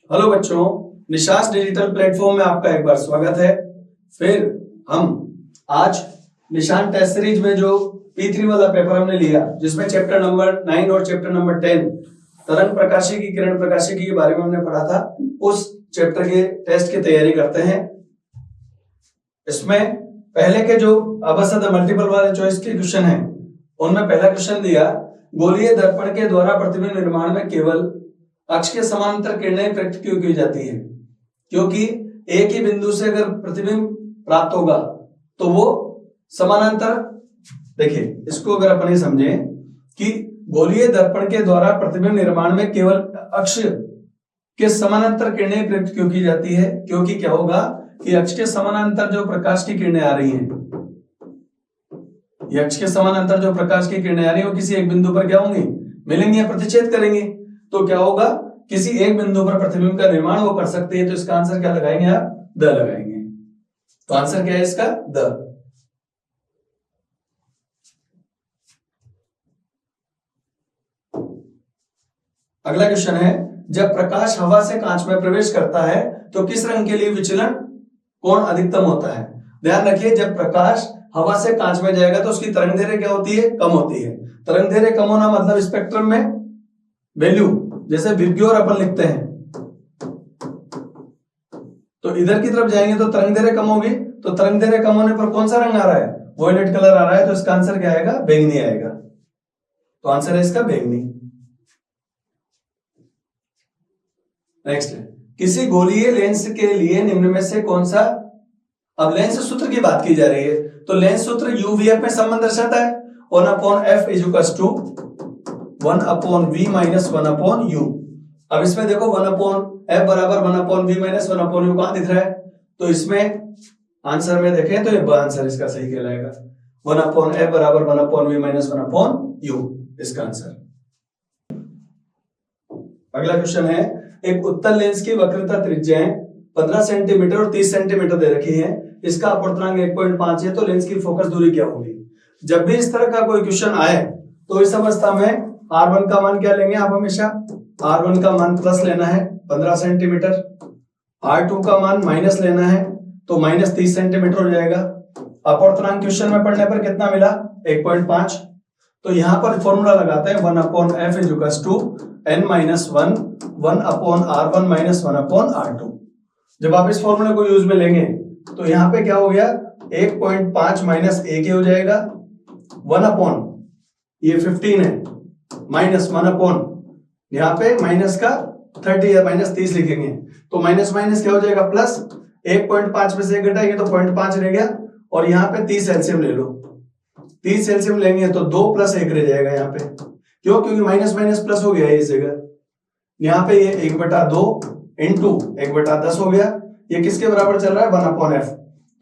Hello बच्चों, निशास digital platform में आपका एक बार स्वागत है। फिर हम आज निशान टेस्ट सीरीज में जो P3 वाला पेपर हमने लिया, जिसमें चैप्टर नंबर 9 और चैप्टर नंबर 10 तरंग प्रकाशिकी किरण प्रकाशिकी के बारे में हमने पढ़ा था, उस चैप्टर के टेस्ट की तैयारी करते हैं। इसमें पहले के जो अबसद मल्टीपल वाले चॉइस के क्वेश्चन हैं, उनमें पहला क्वेश्चन दिया, गोलीय दर्पण के द्वारा प्रतिबिंब निर्माण में केवल अक्ष के समांतर किरणें प्रकट क्यों की जाती है? क्योंकि एक ही बिंदु से अगर प्रतिबिंब प्राप्त होगा तो वो समानांतर, देखिए इसको अगर अपन ये समझें कि गोलीय दर्पण के द्वारा प्रतिबिंब निर्माण में केवल अक्ष के समानांतर किरणें प्रकट क्यों की जाती है? क्योंकि क्या होगा कि अक्ष के समानांतर जो प्रकाश की किरणें आ रही हैं, ये अक्ष के समानांतर जो प्रकाश की किरणें आ रही है वो किसी एक बिंदु पर क्या होंगी, मिलेंगी या प्रतिच्छेद करेंगे। तो क्या होगा, किसी एक बिंदु पर प्रतिबिंब का निर्माण वो कर सकते हैं। तो इसका आंसर क्या लगाएंगे आप? द लगाएंगे। तो आंसर क्या है इसका? द। अगला क्वेश्चन है, जब प्रकाश हवा से कांच में प्रवेश करता है तो किस रंग के लिए विचलन कोण अधिकतम होता है? ध्यान रखिए, जब प्रकाश हवा से कांच में जाएगा तो उसकी तरंगदैर्घ्य क्या होती है? कम होती है। तरंगदैर्घ्य कम होना मतलब स्पेक्ट्रम में वैल्यू, जैसे विबग्योर अपन लिखते हैं, तो इधर की तरफ जाएंगे तो तरंगदैर्घ्य कम होगी। तो तरंगदैर्घ्य कम होने पर कौन सा रंग आ रहा है? वॉयलेट कलर आ रहा है। तो इसका आंसर क्या आएगा? बैंगनी आएगा। तो आंसर है इसका बैंगनी। नेक्स्ट है, किसी गोलीय लेंस के लिए निम्न में से कौन सा, अब लेंस सूत्र की बात की जा रही है, तो लेंस सूत्र UVF में संबंध दर्शाता है, 1/f = 1/v - 1/u। अब इसमें देखो 1/f बराबर 1/v - 1/u कहां दिख रहा है? तो इसमें आंसर में देखें तो ये आंसर इसका सही कहलाएगा, 1/f बराबर 1/v - 1/u इसका आंसर। अगला क्वेश्चन है, एक उत्तल लेंस की वक्रता त्रिज्याएं 15 सेंटीमीटर और 30 सेंटीमीटर दे रखी है, इसका अपवर्तनांक 1.5 है, तो लेंस की फोकस दूरी क्या होगी? जब भी इस तरह का कोई क्वेश्चन आए तो इस अवस्था में R1 का मान क्या लेंगे आप? हमेशा R1 का मान प्लस लेना है 15 सेंटीमीटर, R2 का मान माइनस लेना है तो माइनस 30 सेंटीमीटर हो जाएगा। अपवर्तनांक क्वेश्चन में पढ़ने पर कितना मिला? 1.5। तो यहां पर फॉर्मूला लगाते हैं, 1/f = n - 1 1/r1 - 1/r2। जब आप इस फॉर्मूले को यूज में लेंगे तो यहाँ पे क्या हो गया, 1.5 माइनस a के हो जाएगा 1/, ये 15 है, माइनस 1/, यहाँ पे माइनस का 30 या माइनस 30 लिखेंगे, तो माइनस माइनस क्या हो जाएगा? प्लस। 1.5 में से 1 घटाएंगे तो 0.5 रह गया, और यहाँ पे 30 एलसीएम ले लो, 30 एलसीएम लेंगे तो 2 + 1 रह जाएगा यहाँ पे। क्यों? क्योंकि माइनस माइनस प्लस हो गया है इस जगह। यहाँ पे ये 1/2 इंटू 1/10 हो गया। ये किसके बराबर चल रहा है? 1/f।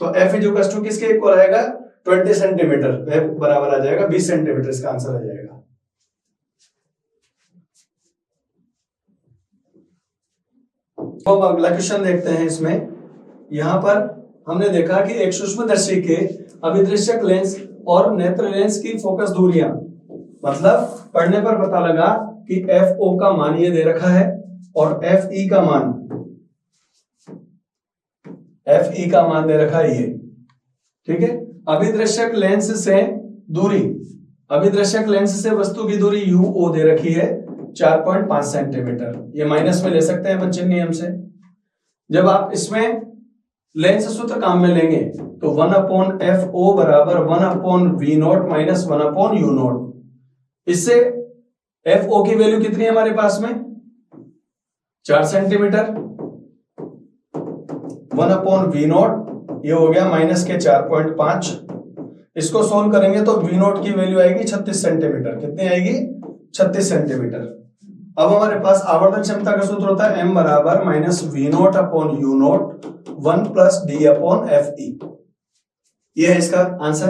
तो f = किसके इक्वल आएगा? 20 सेंटीमीटर। f बराबर आ जाएगा 20 सेंटीमीटर, इसका आंसर आ जाएगा। तो अब अगला क्वेश्चन देखते हैं। इसमें यहां पर हमने देखा कि एक सूक्ष्मदर्शी के अभिदृश्यक लेंस और नेत्र लेंस की फोकस दूरियां, मतलब पढ़ने पर पता लगा कि FO का मान ये दे रखा है और FE का मान दे रखा है ये, ठीक है। अभिदृश्यक लेंस से दूरी, अभिदृश्यक लेंस से वस्तु की दूरी UO दे रखी है 4.5 सेंटीमीटर। ये माइनस में ले सकते हैं बच्चे नियम से। जब आप इसमें लेंस सूत्र काम में लेंगे तो 1/FO बराबर 1/V0 - 1/U0। इससे FO की वैल्यू कितनी है हमारे पास में? 4 सेंटीमीटर। 1/V0 ये हो गया माइनस के 4.5। इसको सोल्व करेंगे तो V0 की वैल्यू आएगी 36 सेंटीमीटर। कितनी आएगी? 36 सेंटीमीटर। अब हमारे पास आवर्धन क्षमता का सूत्र होता है M बराबर -V0/U0 1 + D/FE। ये है इसका आंसर।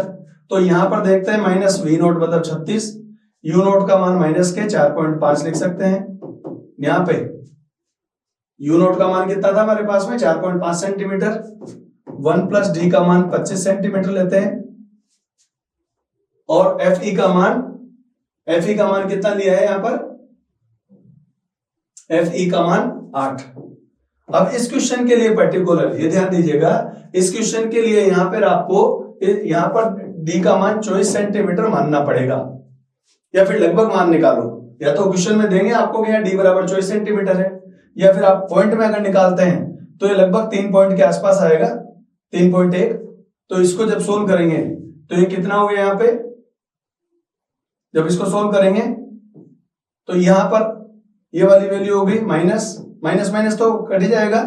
तो यहां पर देखते हैं -V0 मतलब 36, U0 का मान माइनस के 4.5 लिख सकते हैं। यहां पे U0 का मान कितना था हमारे पास में? 4.5 सेंटीमीटर। 1 + D का मान 25 सेंटीमीटर लेते हैं, और FE का मान कितना लिया है यहां पर? FE का मान 8। अब इस क्वेश्चन के लिए पर्टिकुलर ये ध्यान दीजिएगा, इस क्वेश्चन के लिए यहाँ पर आपको यहाँ पर डी का मान 24 सेंटीमीटर मानना पड़ेगा, या फिर लगभग मान निकालो। या तो क्वेश्चन में देंगे आपको कि डी बराबर 24 सेंटीमीटर है, या फिर आप पॉइंट में अगर निकालते हैं तो ये लगभग 3 पॉइंट के आसपास आएगा, 3.1। तो इसको जब सोल्व करेंगे तो ये कितना हो गया, यहाँ पे जब इसको सोल्व करेंगे तो यहां पर ये वाली वैल्यू हो गई माइनस माइनस माइनस तो कट ही जाएगा,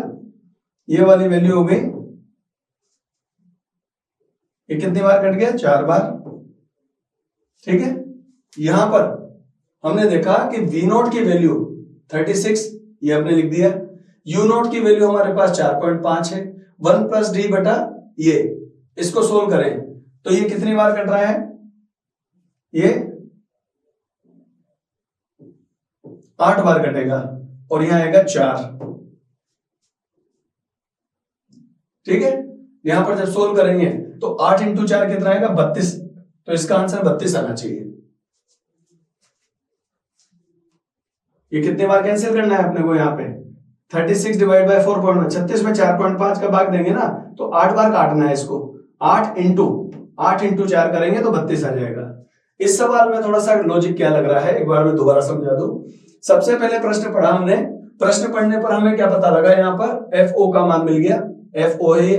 ये वाली वैल्यू हो गई, ये कितनी बार कट गया, 4 बार। ठीक है, यहां पर हमने देखा कि V नोट की वैल्यू 36, ये हमने लिख दिया। U नोट की वैल्यू हमारे पास 4.5 है, 1 प्लस डी बटा ये, इसको सोल्व करें तो ये कितनी बार कट रहा है, ये 8 बार कटेगा, और यहां आएगा 4। ठीक है, यहां पर जब सोल्व करेंगे तो 8 इंटू 4 कितना आएगा, 32। तो इसका आंसर 32 आना चाहिए। ये कितने बार कैंसिल करना है अपने को, यहाँ पे 36 डिवाइड बाय 4.1, 36 में 4.5 का भाग देंगे ना तो 8 बार काटना है इसको, 8 इंटू 4 करेंगे तो 32 आ जाएगा। इस सवाल में थोड़ा सा लॉजिक क्या लग रहा है, एक बार मैं दोबारा समझा दूं। सबसे पहले प्रश्न पढ़ा हमने, प्रश्न पढ़ने पर हमें क्या पता लगा, यहाँ पर FO का मान मिल गया, FO है,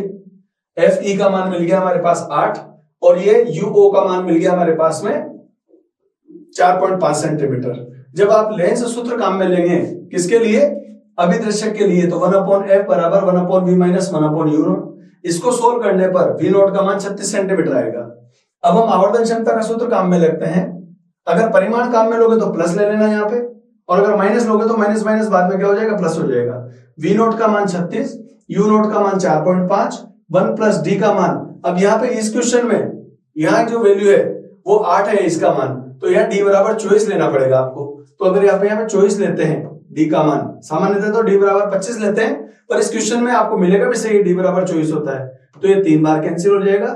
FE का मान मिल गया हमारे पास 8, और ये UO का मान मिल गया हमारे पास में 4.5 सेंटीमीटर। जब आप लेंस सूत्र काम में लेंगे किसके लिए, अभिदृश्यक के लिए, तो 1/f बराबर 1/v माइनस 1/u नोट। इसको सोल्व करने पर V नोट का मान 36 सेंटीमीटर आएगा। अब हम आवर्धन क्षमता का सूत्र काम में लेते हैं। अगर परिमाण काम में लोगे तो प्लस ले लेना यहाँ पे, और अगर माइनस लोगे तो माइनस माइनस बाद में क्या हो जाएगा, प्लस हो जाएगा। V नोट का मान 36, U नोट का मान 4.5, 1 प्लस D का मान, अब यहाँ पे इस क्वेश्चन में यहाँ जो वैल्यू है वो 8 है इसका मान, तो यहाँ D बराबर 24 लेना पड़ेगा आपको। तो अगर यहाँ पे 24 लेते हैं D का मान, सामान्यतः तो D बराबर 25 लेते हैं, पर इस क्वेश्चन में आपको मिलेगा भी सही D बराबर 24 होता है, तो ये 3 बार कैंसिल हो जाएगा,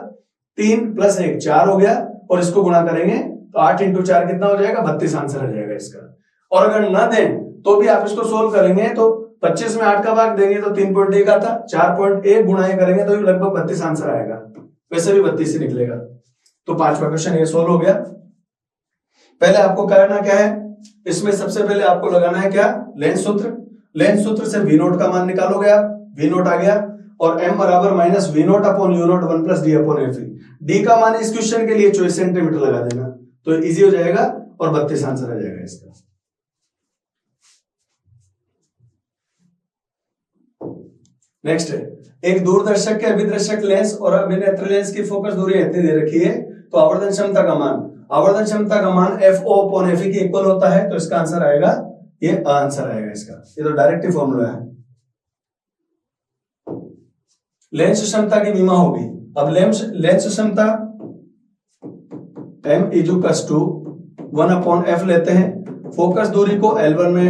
3 प्लस 1 4 हो गया, और इसको गुणा करेंगे तो 8 इंटू 4 कितना हो जाएगा, 32 आंसर आ जाएगा इसका। और अगर ना दें तो भी आप इसको सोल्व करेंगे तो 25 में 8 का भाग देंगे तो 3.1 आता, 4.1 गुणा करेंगे तो लगभग 32 आंसर आएगा, वैसे भी 32 ही निकलेगा। तो 5वां क्वेश्चन ये सोल्व हो गया। पहले आपको करना क्या है, इसमें सबसे पहले आपको लगाना है क्या, लेंस सूत्र। लेंस सूत्र से V नोट का मान निकालोगे आप, V नोट आ गया, और m बराबर minus V naught upon U note 1 plus D upon FE। D का मान इस क्वेश्चन के लिए 24 सेंटीमीटर लगा देना, तो इजी हो जाएगा और 32 आंसर आ जाएगा इसका। नेक्स्ट है, एक दूरदर्शक के अभिदर्शक लेंस और अभिनेत्र लेंस की फोकस दूरी इतनी दे रखी है, तो आवर्धन क्षमता का मान FO अपॉन FE के इक्वल होता है, तो इसका आंसर आएगा, ये आंसर आएगा इसका, ये तो डायरेक्ट ही फॉर्मूला है। लेंस क्षमता की विमा होगी। अब लेंस क्षमता m इक्वल्स टू 1/f लेते हैं, फोकस दूरी को L1 में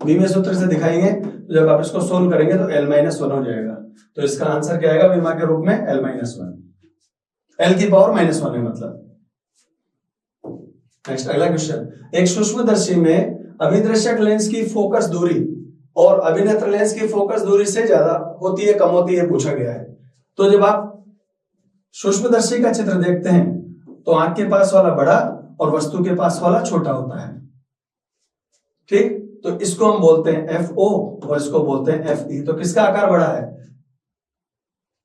विमा सूत्र से दिखाएंगे, तो जब आप इसको सोल्व करेंगे तो L-1 हो जाएगा, तो इसका आंसर क्या आएगा, विमा के रूप में L-1, L की पावर -1 है मतलब। नेक्स्ट अगला क्वेश्चन, एक सूक्ष्मदर्शी में अभिदर्शक लेंस की फोकस दूरी और अभिनेत्र लेंस की फोकस दूरी से ज्यादा होती है कम होती है पूछा गया है। तो जब आप सूक्ष्मदर्शी का चित्र देखते हैं तो आंख के पास वाला बड़ा और वस्तु के पास वाला छोटा होता है, ठीक, तो इसको हम बोलते हैं FO और इसको बोलते हैं FE। तो किसका आकार बड़ा है,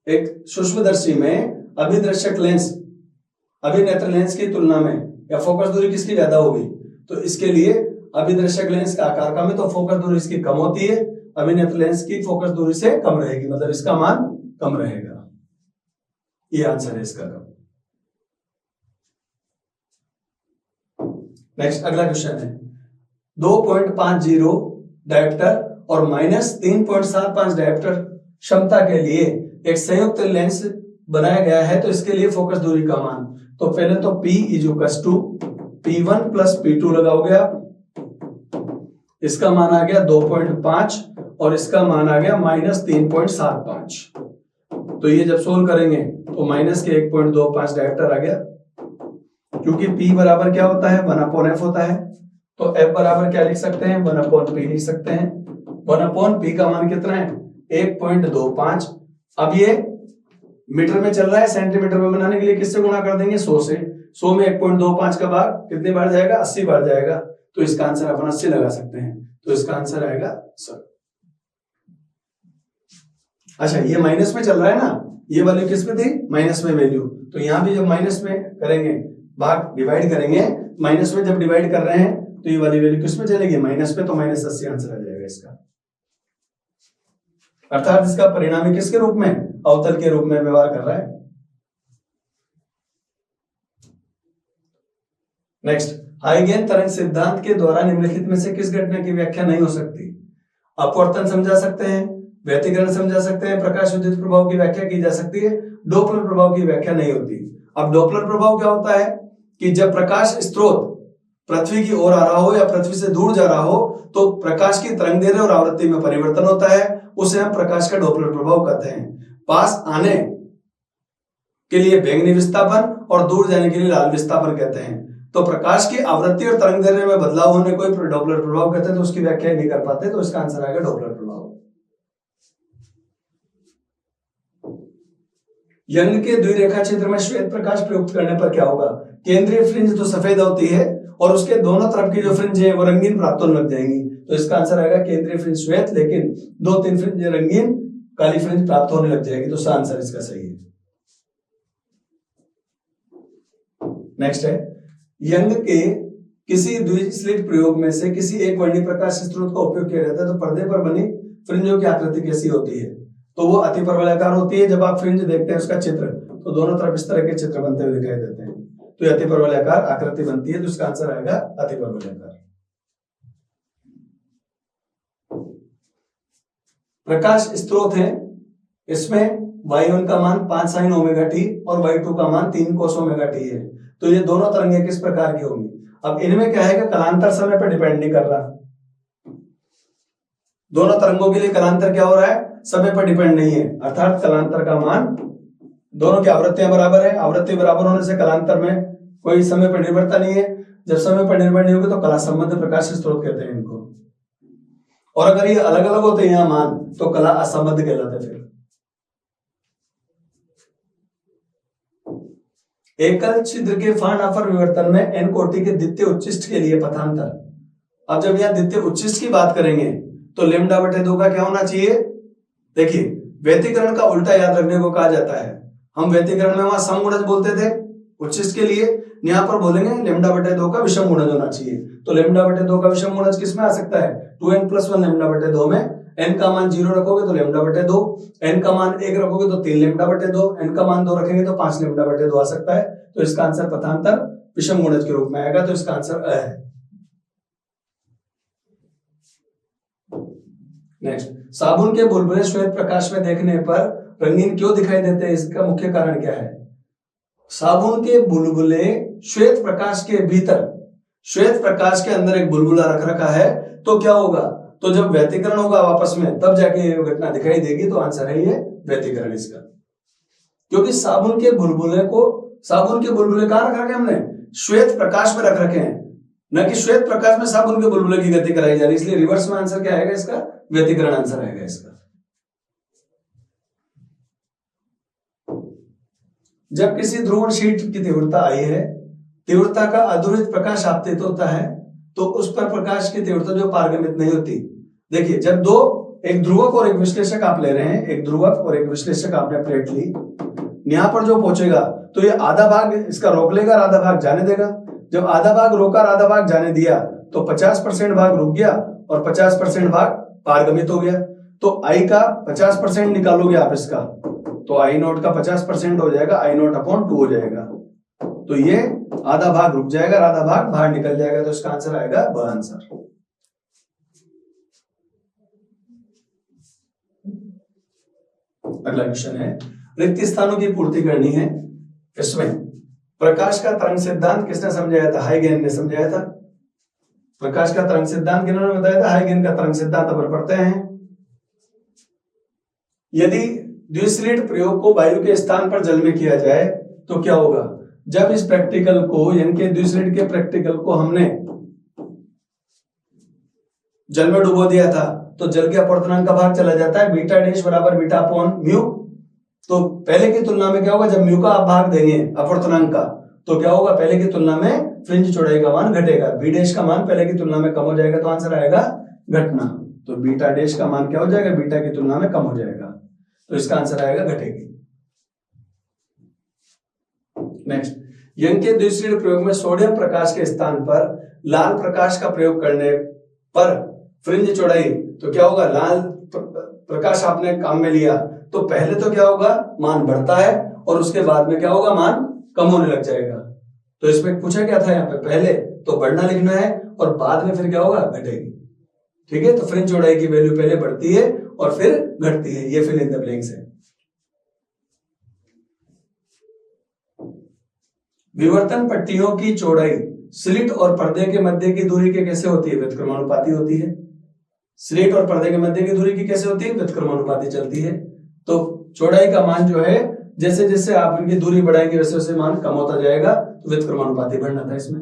एक सूक्ष्मदर्शी में अभिदर्शक लेंस अभिनेत्र लेंस की तुलना में या फोकस दूरी किसकी ज्यादा होगी, तो इसके लिए अभिदर्शक लेंस का आकार कम है तो फोकस दूरी इसकी कम होती है, अभिनेत्र लेंस की फोकस दूरी से कम रहेगी, मतलब इसका मान कम रहेगा। ये आंसर है इसका। नेक्स्ट अगला क्वेश्चन है, 2.50 डायोप्टर और -3.75 डायोप्टर क्षमता के लिए एक संयुक्त लेंस बनाया गया है, तो इसके लिए फोकस दूरी का मान, तो पहले तो P equals to P1 plus P2 लगाओगे आप, इसका मान आ गया 2.5 और इसका मान आ गया -3.75। तो ये जब सोल्व करेंगे तो माइनस के 1.25 डायोप्टर आ गया, क्योंकि P बराबर क्या होता है, 1/f होता है, तो F बराबर क्या लिख सकते हैं, 1/P लिख सकते हैं। 1/P का मान कितना है, 1.25। अब ये मीटर में चल रहा है, सेंटीमीटर में बनाने के लिए किससे गुणा कर देंगे? 100 से। 100 में 1.25 का भाग कितनी बार जाएगा? 80 बार जाएगा। तो इसका आंसर अपन 80 लगा सकते हैं। तो इसका आंसर आएगा सर। अच्छा, ये माइनस में चल रहा है ना, ये वैल्यू किस में थी? माइनस में वैल्यू। तो यहां भी जब माइनस में करेंगे, भाग डिवाइड करेंगे, माइनस में जब डिवाइड कर रहे हैं तो ये वाली वैल्यू किस में चलेगी? माइनस पे। तो -80 आंसर आ जाएगा इसका। अर्थात इसका परिणामी किसके रूप में? अवतल के रूप में व्यवहार कर रहा है। नेक्स्ट, हाइगेन तरंग सिद्धांत के द्वारा निम्नलिखित में से किस घटना की व्याख्या नहीं हो सकती? अपवर्तन समझा सकते हैं, व्यतिकरण समझा सकते हैं, प्रकाश विद्युत प्रभाव की व्याख्या की जा सकती है, डोपलर प्रभाव की व्याख्या नहीं होती। अब डोपलर प्रभाव क्या होता है कि जब प्रकाश स्रोत पृथ्वी की ओर आ रहा हो या पृथ्वी से दूर जा रहा हो तो प्रकाश की तरंग दैर्ध्य और आवृत्ति में परिवर्तन होता है, उसे हम प्रकाश का डोपलर प्रभाव कहते हैं। पास आने के लिए बैंगनी विस्थापन और दूर जाने के लिए लाल विस्थापन कहते हैं। तो प्रकाश की आवृत्ति और तरंग दैर्ध्य में बदलाव होने को डोपलर प्रभाव कहते हैं। तो उसकी व्याख्या नहीं कर पाते, तो इसका आंसर आएगा डोपलर प्रभाव। यंग के द्विरेखा क्षेत्र में श्वेत प्रकाश प्रयुक्त करने पर क्या होगा? केंद्रीय फ्रिंज तो सफेद होती है और उसके दोनों तरफ की जो फ्रिंज है वो रंगीन प्राप्त होने लग जाएंगी। तो इसका आंसर आएगा केंद्रीय फ्रिंज श्वेत, लेकिन 2-3 फ्रिंज रंगीन काली फ्रिंज प्राप्त होने लग जाएगी। तो इसका आंसर इसका सही है। नेक्स्ट है, यंग के किसी द्विस्लिट प्रयोग में से किसी एक वर्णीय प्रकाश स्रोत का उपयोग किया जाता है तो पर्दे पर बनी फ्रिंजों की आकृति कैसी होती है? तो वो अति परवलयाकार होती है। जब आप फ्रिंज देखते हैं उसका चित्र, तो दोनों तरफ इस तरह के चित्र बनते हुए दिखाई देते हैं, तो ये अति परवलयाकार आकृति बनती है। तो इसका आंसर आएगा अति परवलयाकार। प्रकाश स्रोत है, इसमें y1 का मान 5 sin ओमेगा टी और y2 का मान 3 cos ओमेगा टी है। तो ये दोनों तरंगें किस प्रकार की होंगी? अब इनमें क्या है कि कलांतर समय पर डिपेंड नहीं कर रहा। दोनों तरंगों के लिए कलांतर क्या हो रहा है? समय पर डिपेंड नहीं है। अर्थात कलांतर का मान, दोनों की आवृत्तियां बराबर है, आवृत्ति बराबर होने से कलांतर में कोई समय पर निर्भरता नहीं है। जब समय पर निर्भर नहीं होगी तो कला संबंध प्रकाश स्रोत कहते हैं इनको। और अगर ये अलग अलग होते हैं यहाँ मान, तो कला असंबद्ध कहलाते। फिर एकल छिद्र के फार्न-ऑफर विवर्तन में एन कोटि के द्वितीय उच्चिष्ट के लिए पथांतर। अब जब यहाँ द्वितीय उच्चिष्ट की बात करेंगे तो λ/2 का क्या होना चाहिए? देखिए, व्यतिकरण का उल्टा याद रखने को कहा जाता है। हम व्यतिकरण में वहां समगुणज बोलते थे उच्चिष्ट के लिए, यहाँ पर बोलेंगे λ/2 का विषम गुणज होना चाहिए। तो λ/2 का विषम गुणज किसमें आ सकता है? 2n+1 λ/2 में। n का मान 0 रखोगे तो λ/2, n का मान 1 रखोगे तो 3 λ/2, n का मान 2 रखेंगे तो 5 λ/2 आ सकता है। तो इसका आंसर पथांतर विषम गुणज के रूप में आएगा। तो इसका आंसर अ है। नेक्स्ट, साबुन के बुलबुले श्वेत प्रकाश में देखने पर रंगीन क्यों दिखाई देते हैं? इसका मुख्य कारण क्या है? साबुन के बुलबुले श्वेत प्रकाश के भीतर, श्वेत प्रकाश के अंदर एक बुलबुला रख रखा है, तो क्या होगा? तो जब व्यतिकरण होगा आपस में तब जाके ये घटना दिखाई देगी। तो आंसर है ये व्यतिकरण इसका। क्योंकि साबुन के बुलबुले कहां रख रखे हमने? श्वेत प्रकाश में रख रखे हैं, न कि श्वेत प्रकाश में साबुन के बुलबुले की गति कराई जा रही। इसलिए रिवर्स में आंसर क्या आएगा इसका? व्यतिकरण आंसर आएगा इसका। जब किसी ध्रुवण शीट की तीव्रता आई है, तीव्रता का अधोरित प्रकाश आपतित होता है, तो उस पर प्रकाश की तीव्रता जो पारगमित नहीं होती। देखिए, जब एक ध्रुवक और एक विश्लेषक आप ले रहे हैं, एक ध्रुवक और एक विश्लेषक आपने प्लेट ली, यहां पर जो पहुंचेगा तो ये आधा भाग इसका रोक लेगा और आधा भाग जाने देगा। जब आधा भाग रोका और आधा भाग जाने दिया तो 50% भाग रुक गया और 50% भाग पारगमित हो गया। तो आई का 50% निकालोगे आप इसका, तो आई नोट का 50% हो जाएगा, आई नोट अपॉन 2 हो जाएगा। तो ये आधा भाग रुक जाएगा और आधा भाग बाहर निकल जाएगा। तो इसका आंसर आएगा ब आंसर। अगला क्वेश्चन है, रिक्त स्थानों की पूर्ति करनी है। इसमें प्रकाश का तरंग सिद्धांत किसने समझाया था? हाइगेन ने समझाया था। प्रकाश का तरंग सिद्धांत किन्होंने बताया था? हाइगेन का तरंग सिद्धांत अपन पढ़ते हैं। यदि द्विस्लिट प्रयोग को वायु के स्थान पर जल में किया जाए तो क्या होगा? जब इस प्रैक्टिकल को, यानी कि द्विस्लिट के प्रैक्टिकल को हमने जल में डुबो दिया था, तो जल के अपवर्तनांक का भाग चला जाता है, बीटा डैश बराबर बीटा अपॉन म्यू। तो पहले की तुलना में क्या होगा, जब म्यू का आप भाग देंगे अपवर्तनांक का, तो क्या होगा, पहले की तुलना में फ्रिंज चौड़ाई का मान घटेगा, बी डैश का मान पहले की तुलना में कम हो जाएगा, तो आंसर आएगा घटना। तो बीटा डैश का मान क्या हो जाएगा, बीटा की तुलना में कम हो जाएगा, तो इसका आंसर आएगा घटेगी। नेक्स्ट, यंग के द्वितीय प्रयोग में सोडियम प्रकाश के स्थान पर लाल प्रकाश का प्रयोग करने पर फ्रिंज चौड़ाई, तो क्या होगा, लाल प्रकाश आपने काम में लिया तो पहले तो क्या होगा, मान बढ़ता है और उसके बाद में क्या होगा, मान कम होने लग जाएगा। तो इसमें पूछा क्या था, यहाँ पे पहले तो बढ़ना लिखना है और बाद में फिर क्या होगा, घटेगी। ठीक है, तो फ्रिंज चौड़ाई की वैल्यू पहले बढ़ती है और फिर घटती है, ये फिल इन द ब्लैंक्स है। विवर्तन पट्टियों की चौड़ाई स्लिट और पर्दे के मध्य की दूरी के कैसे होती है, व्युत्क्रमानुपाती होती है। स्लिट और पर्दे के मध्य की दूरी की कैसे होती है, व्युत्क्रमानुपाती चलती है। तो चौड़ाई का मान जो है, जैसे जैसे आप इनकी दूरी बढ़ाएंगे वैसे वैसे मान कम होता जाएगा, तो व्युत्क्रमानुपाती बढ़ना था इसमें।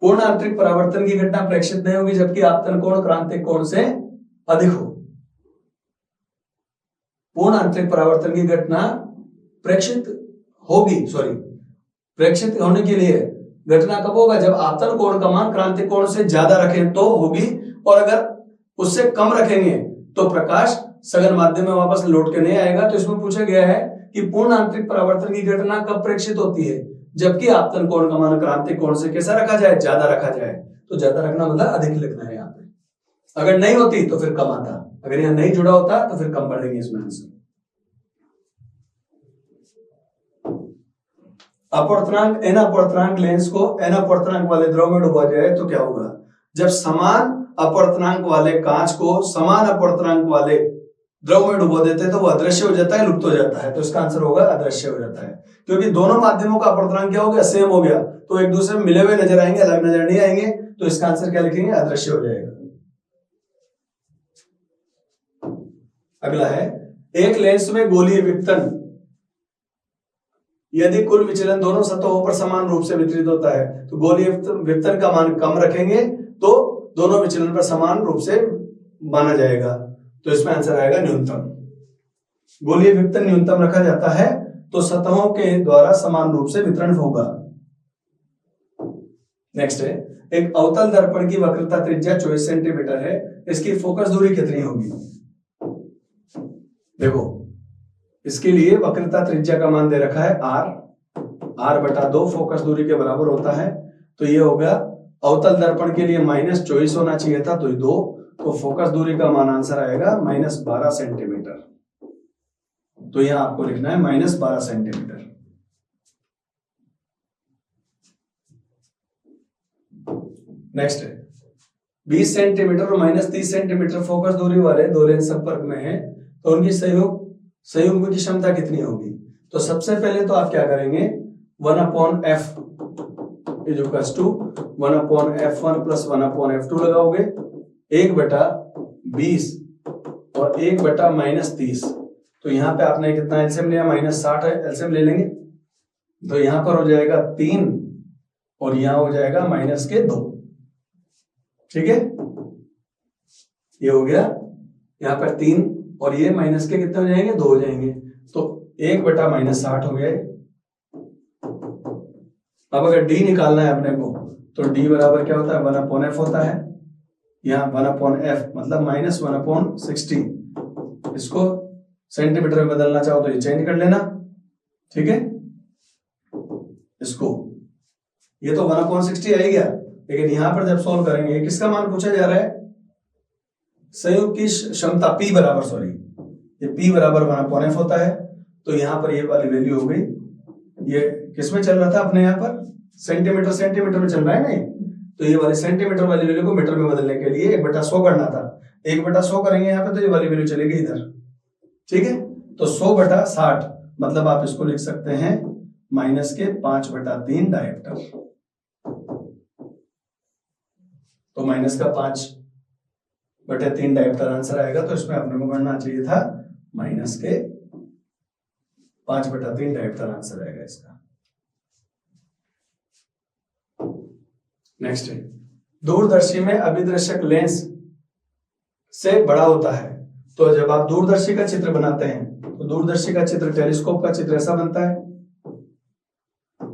पूर्ण आंतरिक परावर्तन की घटना प्रेक्षित नहीं होगी जबकि आपतन कोण क्रांतिक कोण से अधिक हो। पूर्ण आंतरिक परावर्तन की घटना प्रेक्षित होगी, प्रेक्षित होने के लिए घटना कब होगा, जब आपतन कोण का मान क्रांतिक कोण से ज्यादा रखें तो होगी, और अगर उससे कम रखेंगे तो प्रकाश सघन माध्यम में वापस लौट के नहीं आएगा। तो इसमें पूछा गया है कि पूर्ण आंतरिक परावर्तन की घटना कब प्रेक्षित होती है, जबकि आपतन कोण का मान क्रांतिक कोण से कैसा रखा जाए, ज्यादा रखा जाए। तो ज्यादा रखना मतलब अधिक लिखना है यहाँ पे, अगर नहीं होती तो फिर कम आता, अगर यहाँ नहीं जुड़ा होता तो फिर कम बढ़ेंगे इसमें आंसर। अपवर्तनांक एन अपवर्तनांक लेंस को एन अपवर्तनांक वाले द्रव में डुबा जाए तो क्या होगा, जब समान अपवर्तनांक वाले कांच को समान अपवर्तनांक वाले द्रव में डुबो देते हैं तो वो अदृश्य हो जाता है, लुप्त हो जाता है। तो इसका आंसर होगा अदृश्य हो जाता है, क्योंकि दोनों माध्यमों का अपवर्तनांक क्या हो गया, सेम हो गया, तो एक दूसरे में मिले हुए नजर आएंगे, अलग नजर नहीं आएंगे। तो इसका आंसर क्या लिखेंगे, अदृश्य हो जाएगा। अगला है, एक लेंस में गोलीय विपतन यदि कुल विचलन दोनों सतहों पर समान रूप से वितरित होता है, तो गोलीय विपतन का मान कम रखेंगे तो दोनों विचलन पर समान रूप से माना जाएगा। तो इसमें आंसर आएगा न्यूनतम। गोलीय विपतन न्यूनतम रखा जाता है तो सतहों के द्वारा समान रूप से वितरण होगा। नेक्स्ट है, एक अवतल दर्पण की वक्रता त्रिज्या 24 सेंटीमीटर है, इसकी फोकस दूरी कितनी होगी। देखो, इसके लिए वक्रता त्रिज्या का मान दे रखा है r/2 फोकस दूरी के बराबर होता है। तो ये हो गया, अवतल दर्पण के लिए -24 होना चाहिए था, तो 2, तो फोकस दूरी का मान आंसर आएगा -12 सेंटीमीटर। तो यहां आपको लिखना है -12 सेंटीमीटर। नेक्स्ट है, 20 सेंटीमीटर और -30 सेंटीमीटर फोकस दूरी वाले दो लेंस संपर्क में है, तो उनकी संयुग्म की क्षमता कितनी होगी। तो सबसे पहले तो आप क्या करेंगे, 1/f = 1/f1 + 1/f2 लगाओगे, 1/20 और 1/-30। तो यहाँ पे आपने कितना एलसीएम लिया, -60 है, एलसीएम ले लेंगे। तो यहाँ पर हो जाएगा 3 और यहाँ हो जाएगा -2। ठीक है, ये हो गया, यहाँ पर 3 और ये माइनस के कितने हो जाएंगे, 2 हो जाएंगे। तो 1/-60 हो गया। अब अगर d निकालना है अपने को, तो d बराबर क्या होता है, 1/f होता है। यहाँ 1/f मतलब -1/60। इसको सेंटीमीटर में बदलना चाहो तो ये चेंज कर लेना, ठीक है। इसको ये तो 1/60 आ गया, लेकिन यहां पर जब सॉल्व करेंगे, किसका मान पूछा जा रहा है, संयुग्म की क्षमता P बराबर, ये P बराबर 1/f होता है। तो यहाँ पर ये वाली वैल्यू हो गई, ये किसमें चल रहा था अपने यहाँ पर, सेंटीमीटर में चल रहा है ना, तो ये वाली सेंटीमीटर वाली वैल्यू को मीटर में बदलने के लिए 1/100 करना था। 1/100 करेंगे यहाँ पे तो ये वाली वैल्यू चलेगी इधर, ठीक है। तो 100/60 मतलब आप इसको लिख सकते हैं -5/3 डायरेक्टर। तो -5/3 डायरेक्टर आंसर आएगा। तो इसमें अपने को बढ़ना चाहिए था -5/3 डायरेक्टर आंसर आएगा इसका। नेक्स्ट है, दूरदर्शी में अभिदर्शक लेंस से बड़ा होता है। तो जब आप दूरदर्शी का चित्र बनाते हैं तो दूरदर्शी का चित्र, टेलीस्कोप का चित्र ऐसा बनता है,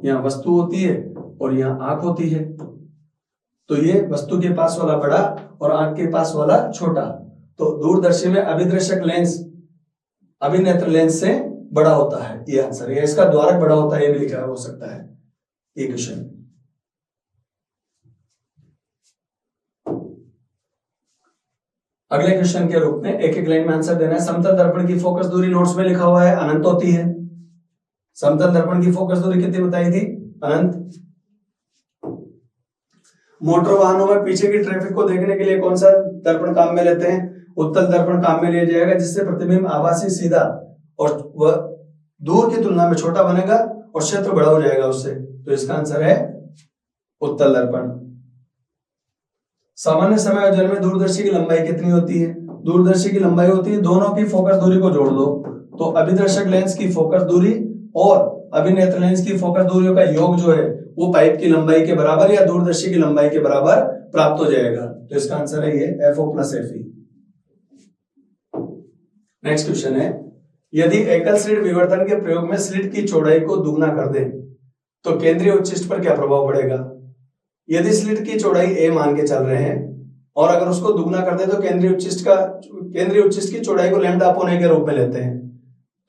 यहाँ वस्तु होती है और यहाँ आंख होती है। तो ये वस्तु के पास वाला बड़ा और आंख के पास वाला छोटा। तो दूरदर्शी में अभिदर्शक लेंस अभिनेत्र लेंस से बड़ा होता है, ये आंसर है। इसका द्वारक बड़ा होता है, ये भी लिखा हो सकता है ये क्वेश्चन। अगले क्वेश्चन के रूप में एक एक लाइन में आंसर देना है। समतल दर्पण की फोकस दूरी नोट्स में लिखा हुआ है अनंत होती है। समतल दर्पण की फोकस दूरी कितनी बताई थी? अनंत। मोटर वाहनों में पीछे की ट्रैफिक को देखने के लिए कौन सा दर्पण काम में लेते हैं? उत्तल दर्पण काम में लिया जाएगा, जिससे प्रतिबिंब आभासी सीधा और वह दूर की तुलना में छोटा बनेगा और क्षेत्र बड़ा हो जाएगा उससे। तो इसका आंसर है उत्तल दर्पण। सामान्य समायोजन में दूरदर्शी की लंबाई कितनी होती है? दूरदर्शी की लंबाई होती है, दोनों की फोकस दूरी को जोड़ दो तो अभिदर्शक लेंस की फोकस दूरी और अभिनेत्र लेंस की फोकस दूरियों का योग जो है वो पाइप की लंबाई के बराबर या दूरदर्शी की लंबाई के बराबर प्राप्त हो जाएगा। तो इसका आंसर है ये FO + FE। नेक्स्ट क्वेश्चन है, यदि एकल स्लिट विवर्तन के प्रयोग में स्लिट की चौड़ाई को दुगना कर दें तो केंद्रीय उच्चिष्ट पर क्या प्रभाव पड़ेगा? यदि स्लिट की चौड़ाई a मान के चल रहे हैं और अगर उसको दुगना कर दे तो केंद्रीय उच्चिष्ट की चौड़ाई को λ/a के रूप में लेते हैं।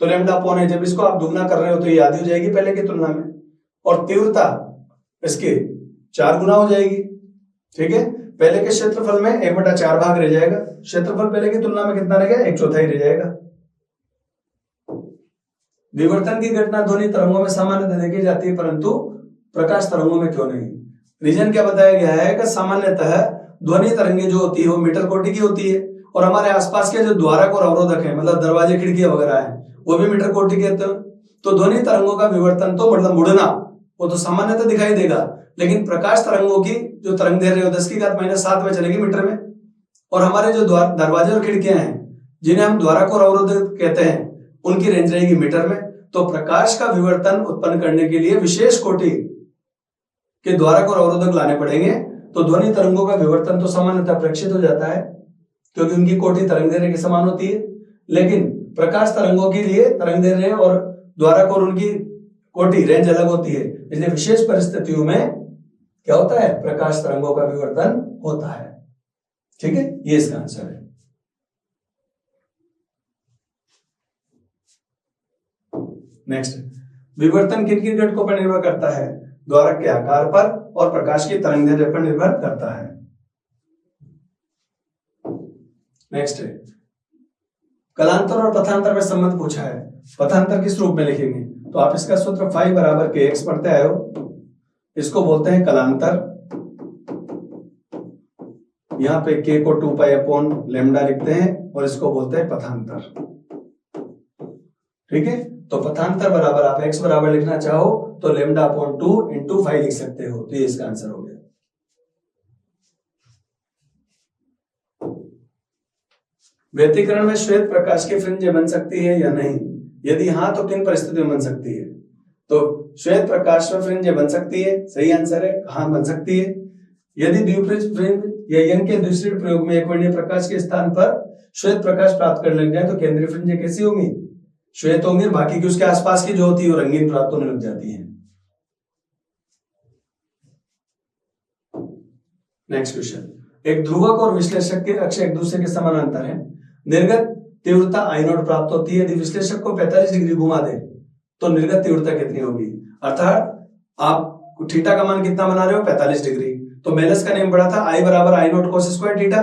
तो λ/a, जब इसको आप दुगना कर रहे हो तो ये आधी हो जाएगी पहले की तुलना में, और तीव्रता इसके 4 गुना हो जाएगी। ठीक है, पहले के क्षेत्रफल में 1/4 भाग रह जाएगा। क्षेत्रफल पहले की तुलना में कितना रह गया? 1/4 रह जाएगा। विवर्तन की घटना ध्वनि तरंगों में सामान्यतः देखी जाती है, परंतु प्रकाश तरंगों में क्यों नहीं? रीजन क्या बताया गया है कि सामान्यतः ध्वनि तरंगे जो होती है वो मीटर कोटि की होती है और हमारे आसपास के जो द्वारक और अवरोधक है, मतलब दरवाजे खिड़कियां वगैरह है, वो भी मीटर कोटि के होते हैं। तो ध्वनि तरंगों का विवर्तन तो मतलब मुड़ना वो तो सामान्यतः दिखाई देगा, लेकिन प्रकाश तरंगों की जो तरंग दैर्ध्य है 10⁻⁷ में चलेगी मीटर में। और हमारे जो दरवाजे और खिड़कियां हैं जिन्हें हम द्वारक और अवरोधक कहते हैं उनकी रेंज रहेगी मीटर में। तो प्रकाश का विवर्तन उत्पन्न करने के लिए विशेष कोटि के द्वारक और अवरोधक लाने पड़ेंगे। तो ध्वनि तरंगों का विवर्तन तो सामान्यतः प्रेक्षित हो जाता है क्योंकि उनकी कोटि तरंग दैर्ध्य के समान होती है, लेकिन प्रकाश तरंगों के लिए तरंग दैर्ध्य और द्वारक और उनकी कोटि रेंज अलग होती है, इसलिए विशेष परिस्थितियों में क्या होता है? प्रकाश तरंगों का विवर्तन होता है। ठीक है, ये इसका आंसर है। नेक्स्ट, विवर्तन किन किन घटकों पर निर्भर करता है? द्वारक के आकार पर और प्रकाश की तरंग दैर्ध्य पर निर्भर करता है। नेक्स्ट है, कलांतर और पथांतर में संबंध पूछा है। पथांतर किस रूप में लिखेंगे? तो आप इसका सूत्र phi = kx पढ़ते आए हो, इसको बोलते हैं कलांतर। यहाँ पे k को 2π/λ लिखते हैं और इसको बोलते हैं पथांतर। ठीक है, तो पथांतर बराबर आप x बराबर लिखना चाहो तो λ/2 × phi लिख सकते हो। तो ये इसका आंसर हो गया। व्यतिकरण में श्वेत प्रकाश की फ्रिंज बन सकती है या नहीं? यदि हाँ तो किन परिस्थितियों में बन सकती है? तो श्वेत प्रकाश में फ्रिंज बन सकती है, सही आंसर है, हाँ बन सकती है। यदि द्विपृष्ठ फ्रिंज या यंग के दूसरे प्रयोग में एकवर्णीय प्रकाश के स्थान पर श्वेत प्रकाश प्राप्त करने लग जाए तो केंद्रीय फ्रिंज कैसी होंगी? श्वेत होंगी, बाकी की उसके आसपास की जो होती है वो रंगीन प्राप्त होने लग जाती है। नेक्स्ट क्वेश्चन, एक ध्रुवक और विश्लेषक के अक्ष एक दूसरे के समानांतर है, निर्गत तीव्रता I0 प्राप्त होती है। यदि विश्लेषक को 45 डिग्री घुमा दे तो निर्गत तीव्रता कितनी होगी? अर्थात आप थीटा का मान कितना बना रहे हो? 45 डिग्री। तो मेलस का नियम पढ़ा था I = I0 cos² थीटा।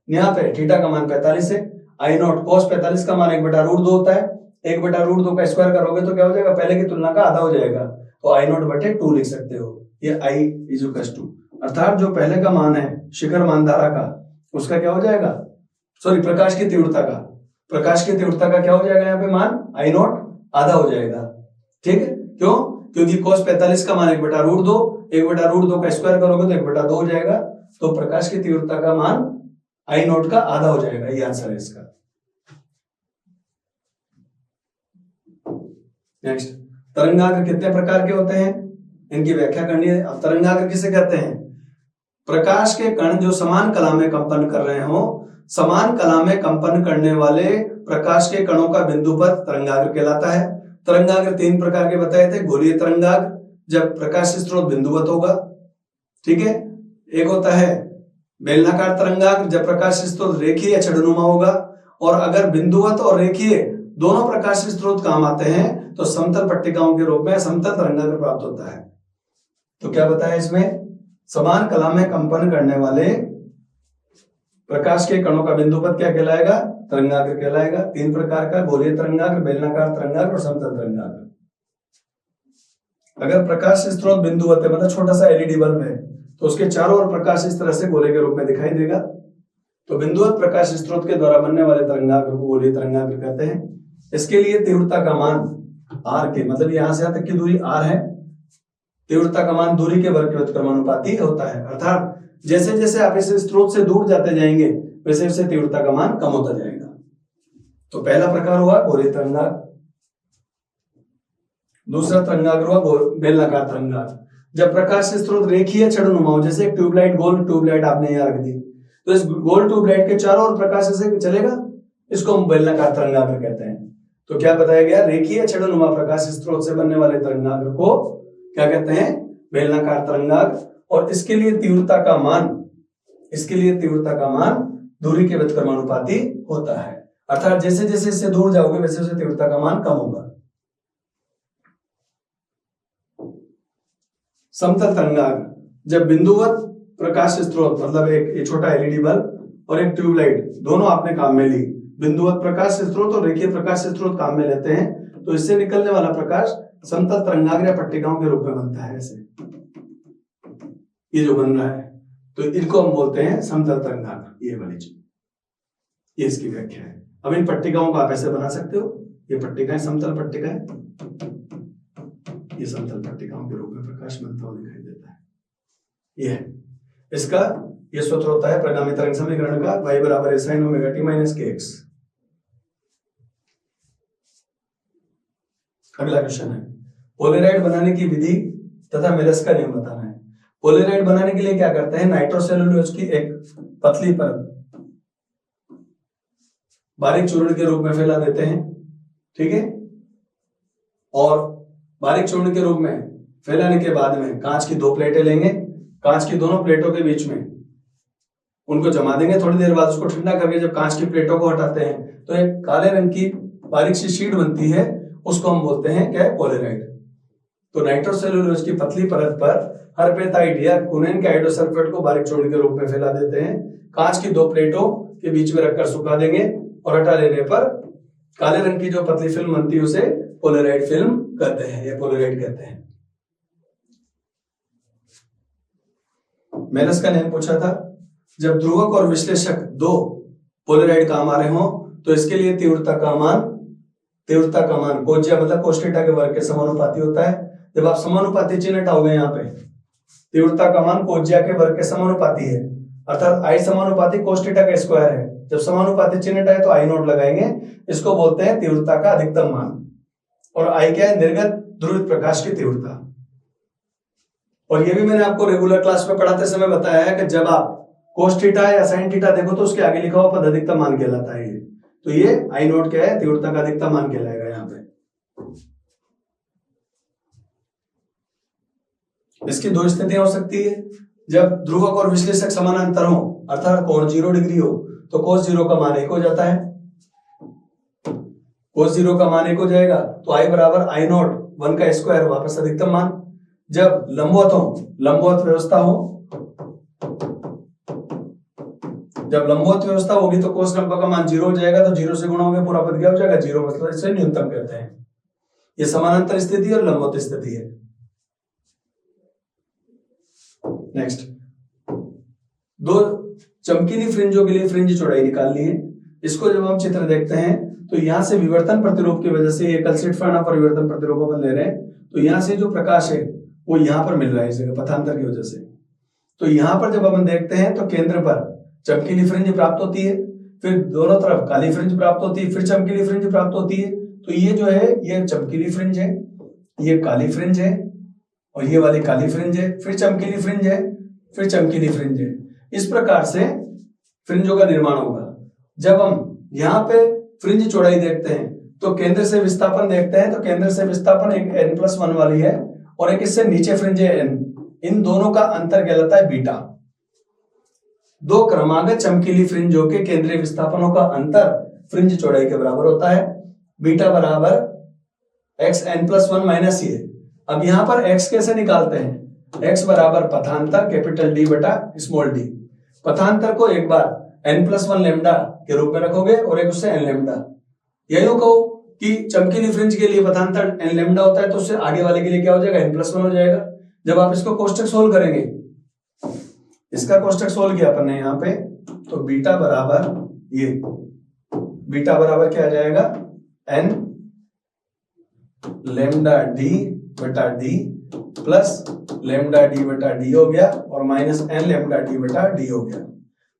यहाँ पे थीटा का मान 45 है, I0 cos 45 का मान 1/√2 होता है। 1/√2 का स्क्वायर करोगे तो क्या हो जाएगा? पहले की तुलना का आधा हो जाएगा, तो I0/2 लिख सकते हो। ये I = अर्थात जो पहले का मान है शिखर मान धारा का, उसका क्या हो जाएगा? सॉरी, प्रकाश की तीव्रता का क्या हो जाएगा? यहाँ पे मान I0 आधा हो जाएगा। ठीक है, क्यों? क्योंकि cos 45 का मान 1/√2, 1/√2 का स्क्वायर करोगे तो 1/2 हो जाएगा, तो प्रकाश की तीव्रता का मान I0 का आधा हो जाएगा। ये आंसर है इसका। नेक्स्ट, तरंगाग्र कितने प्रकार के होते हैं? इनकी व्याख्या करनी है। अब तरंगाग्र किसे कहते हैं? प्रकाश के कण जो समान कला में कंपन कर रहे हो, समान कला में कंपन करने वाले प्रकाश के कणों का बिंदुपथ तरंगाग्र कहलाता है। तरंगाग्र 3 प्रकार के बताए थे। गोलीय तरंगाग्र, जब प्रकाश स्रोत बिंदुवत होगा, ठीक है। एक होता है बेलनाकार तरंगाग्र, जब प्रकाश स्रोत रेखीय या छड़नुमा होगा। और अगर बिंदुवत और रेखीय दोनों प्रकाश स्रोत काम आते हैं तो समतल पट्टिकाओं के रूप में समतल तरंगाग्र प्राप्त होता है। तो क्या बताया इसमें, समान कला में कंपन करने वाले प्रकाश के कणों का बिंदुपथ क्या कहलाएगा, तरंगाग्र कहलाएगा। 3 प्रकार का, गोलीय तरंगाग्र, बेलनाकार तरंगाग्र और समतल तरंगाग्र। अगर प्रकाश स्रोत बिंदुवत है, मतलब छोटा सा एलईडी बल्ब है, तो उसके चारों ओर प्रकाश इस तरह से गोले के रूप में दिखाई देगा। तो बिंदुवत प्रकाश स्रोत के द्वारा बनने वाले तरंगाग्र को गोलीय तरंगाग्र कहते हैं। इसके लिए तीव्रता का मान r के, मतलब यहां से यहां तक की दूरी r है, तीव्रता का मान दूरी के वर्ग के व्युत्क्रमानुपाती होता है। अर्थात जैसे जैसे आप इस स्रोत से दूर जाते जाएंगे वैसे वैसे तीव्रता का मान कम होता जाएगा। तो पहला प्रकार हुआ गोलीय तरंगाग्र। दूसरा तरंगाग्र हुआ बेलनाकार तरंगाग्र। जब प्रकाश स्रोत रेखीय छड़नुमा हो, जैसे एक ट्यूबलाइट, गोल ट्यूबलाइट आपने यहाँ रख दी, तो इस गोल ट्यूबलाइट के चारों ओर प्रकाश से चलेगा, इसको हम बेलनाकार तरंगाग्र कहते हैं। तो क्या बताया गया, रेखीय छड़नुमा प्रकाश स्रोत से बनने वाले तरंगाग्र को क्या कहते हैं, बेलनाकार तरंगाग्र। और इसके लिए तीव्रता का मान दूरी के व्युत्क्रमानुपाती होता है। अर्थात जैसे जैसे इससे दूर जाओगे वैसे वैसे तीव्रता का मान कम होगा। समतल तरंगाग्र, जब बिंदुवत प्रकाश स्रोत, मतलब एक छोटा एलईडी बल्ब और एक ट्यूबलाइट, दोनों आपने काम में ली, बिंदुवत प्रकाश स्रोत और रेखीय प्रकाश स्रोत काम में लेते हैं, तो इससे निकलने वाला प्रकाश समतल तरंगाग्र या पट्टिकाओं के रूप में बनता है। ऐसे ये जो बन रहा है, तो इनको हम बोलते हैं समतल तरंगाग्र। ये वाली चीज, ये इसकी व्याख्या है। अब इन पट्टिकाओं को आप ऐसे बना सकते हो, ये पट्टिकाएं समतल पट्टिकाएं, ये समतल पट्टिकाओं के रूप में प्रकाश बनता हुआ दिखाई देता है। ये है इसका, ये सूत्र होता है परिणामी तरंग समीकरण का, y बराबर sin omega t minus kx। अगला क्वेश्चन है, पोलेराइड बनाने की विधि तथा मेलस का नियम बताना है। पोलेराइड बनाने के लिए क्या करते हैं, नाइट्रोसेलुलोज की एक पतली परत बारीक चूर्ण के रूप में फैला देते हैं, ठीक है। और बारीक चूर्ण के रूप में फैलाने के बाद में कांच की 2 प्लेटें लेंगे, कांच की दोनों प्लेटों के बीच में उनको जमा देंगे। थोड़ी देर बाद उसको ठंडा करके जब कांच की प्लेटों को हटाते हैं तो एक काले रंग की बारीक सी शीट बनती है, उसको हम बोलते हैं क्या है, पोलेराइड। तो नाइट्रोसेलुलोज की पतली परत पर हरपेताइट या कुनेन के हाइड्रोसल्फेट को बारीक चूर्ण के रूप में फैला देते हैं, कांच की 2 प्लेटों के बीच में रखकर सुखा देंगे और हटा लेने पर काले रंग की जो पतली फिल्म बनती है उसे पोलेराइड फिल्म कहते हैं या पोलेराइड कहते हैं। मेलस का नियम पूछा था, जब ध्रुवक और विश्लेषक 2 पोलेराइड काम आ रहे हो तो इसके लिए तीव्रता का मान कोज्या मतलब कोस थीटा के वर्ग के समानुपाती होता है। जब आप समानुपाती चिन्ह हटाओगे, यहाँ पे तीव्रता का मान कोज्या के वर्ग के समानुपाती है, अर्थात I समानुपाती कोस थीटा का स्क्वायर है। जब समानुपाती चिन्ह हटाए तो I नोट लगाएंगे, इसको बोलते हैं तीव्रता का अधिकतम मान। और I क्या है, निर्गत ध्रुवित प्रकाश की तीव्रता। और ये भी मैंने आपको रेगुलर क्लास में पढ़ाते समय बताया है कि जब आप कोस थीटा या साइन थीटा देखो तो उसके आगे लिखा हुआ पद अधिकतम मान कहलाता है। ये तो ये I नोट क्या है, तीव्रता का अधिकतम मान कहलाएगा। यहाँ पे इसकी 2 स्थितियां हो सकती है, जब ध्रुवक और विश्लेषक समानांतर हो, अर्थात कोण 0 डिग्री हो, तो cos 0 का मान 1 हो जाता है। cos 0 का मान 1 हो जाएगा तो I बराबर I नोट 1 का स्क्वायर, वापस अधिकतम मान। जब लंबवत व्यवस्था होगी तो cos नब्बे का मान 0 हो जाएगा, तो 0 से गुणा हो गया पूरा पद क्या हो जाएगा, 0, मतलब इसे न्यूनतम कहते हैं। ये समानांतर स्थिति और लंबवत स्थिति है। नेक्स्ट, 2 चमकीली फ्रिंजों के लिए फ्रिंज चौड़ाई निकाल ली है। इसको जब हम चित्र देखते हैं तो यहां से विवर्तन प्रतिरूप की वजह से, ये कलसिट फाना परिवर्तन प्रतिरूप अपन ले रहे हैं, तो यहां से जो प्रकाश है वो यहां पर मिल रहा है इस जगह पथांतर की वजह से। तो यहां पर जब अपन देखते हैं तो केंद्र पर चमकीली फ्रिंज प्राप्त होती है, फिर दोनों तरफ काली फ्रिंज प्राप्त होती है, फिर चमकीली फ्रिंज प्राप्त होती है। तो ये जो है ये चमकीली फ्रिंज है, ये काली फ्रिंज है, और ये वाली काली फ्रिंज है, फिर चमकीली फ्रिंज है, फिर चमकीली फ्रिंज है। इस प्रकार से फ्रिंजों का निर्माण होगा। जब हम यहाँ पे फ्रिंज चौड़ाई देखते हैं तो केंद्र से विस्थापन देखते हैं, तो केंद्र से विस्थापन एक n+1 वाली है और एक इससे नीचे फ्रिंज है n। इन दोनों का अंतर कहलाता है बीटा। दो क्रमागत चमकीली फ्रिंजों के केंद्रीय विस्थापनों का अंतर फ्रिंज चौड़ाई के बराबर होता है। बीटा बराबर xn+1 माइनस ये। अब यहां पर x कैसे निकालते हैं? x बराबर पथांतर कैपिटल D बटा स्मॉल d। पथांतर को एक बार n+1 लैम्डा के रूप में रखोगे और एक उससे n लैम्डा। यही कहो कि चमकीली फ्रिंज के लिए पथांतर n लैम्डा होता है, तो उससे आगे वाले के लिए क्या हो जाएगा? n+1 हो जाएगा। जब आप इसको कोष्टक सोल्व करेंगे, इसका कोष्टक सोल्व किया अपन ने यहाँ पे, तो बीटा बराबर ये, बीटा बराबर क्या आ जाएगा? n लैम्डा d बटा d प्लस लैम्डा d बटा d हो गया और माइनस n लैम्डा d बटा d हो गया।